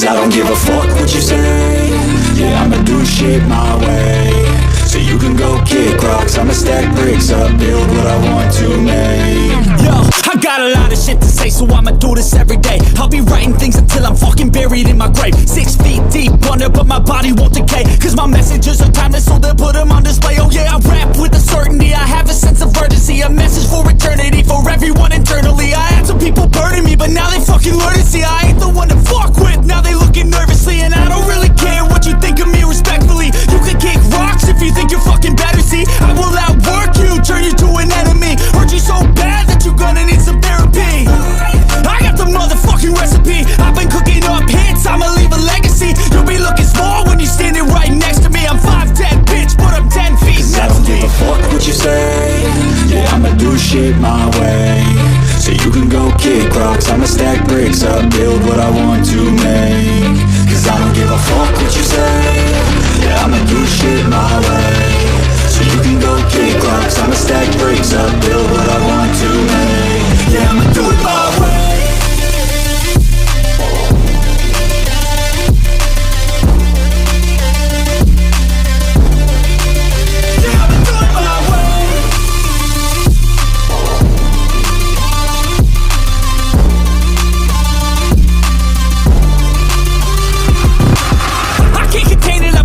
Cause I don't give a fuck what you say. Yeah, I'ma do shit my way. So you can go kick rocks, I'ma stack bricks up, build what I want to make. Yo, I got a lot of shit to say, so I'ma do this every day. I'll be writing things until I'm fucking buried in my grave. 6 feet deep under, but my body won't decay. Cause my messages are timeless, so they'll put them on display. Oh yeah, I rap with a certainty, I have a sense of urgency. A message for eternity, for everyone internally. I had some people burning me, but now they fucking learn to see I ain't the one to fuck with, now they looking nervously. And I don't really care what you think of me respectfully. You can kick rocks if you think you're fucking better, see. I will outwork you, turn you to an enemy. Hurt you so bad that you're gonna need some therapy. I got the motherfucking recipe. I've been cooking up hits, I'ma leave a legacy. You'll be looking small when you're standing right next to me. I'm 5'10", bitch, but I'm 10 feet I don't give a fuck what you say. Yeah, I'ma do shit my way. So you can go kick rocks, I'ma stack bricks up, build what I want to make. Cause I don't give a fuck what you say. Yeah, I'ma do shit my way. So you can go kick rocks, I'ma stack bricks up, build what I want to make. Yeah, I'ma do it my way.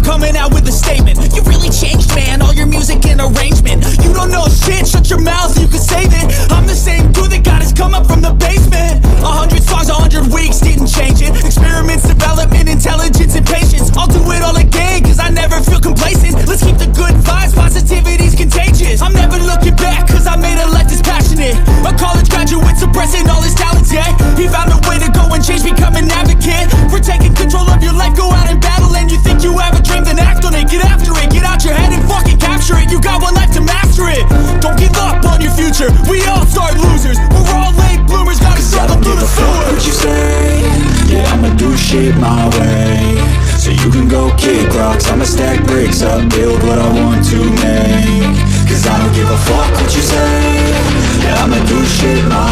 Coming out with a statement. You really changed, man, all your music and arrangement. You don't know shit, shut your mouth, you can save it. I'm the same dude that got his come up from the basement. 100 songs, 100 weeks, didn't change it. Experiments, development, intelligence, and patience. I'll do it all again, cause I never feel complacent. Let's keep the good vibes, positivity's contagious. I'm never looking back, cause I made a life that's passionate. A college graduate suppressing all his talents, yeah. He found a way to go and change, become an advocate. For taking control of your life, go out and battle. And you think you have a dream, then act on it, get after it. Get out your head and fucking capture it. You got one life to master it. Don't give up on your future, we all start losers. We're all late bloomers, gotta struggle through the sewer. What you say? Yeah, I'ma do shit my way. So you can go kick rocks, I'ma stack bricks up, build what I want to make. Cause I don't give a fuck what you say. Yeah, I'ma do shit my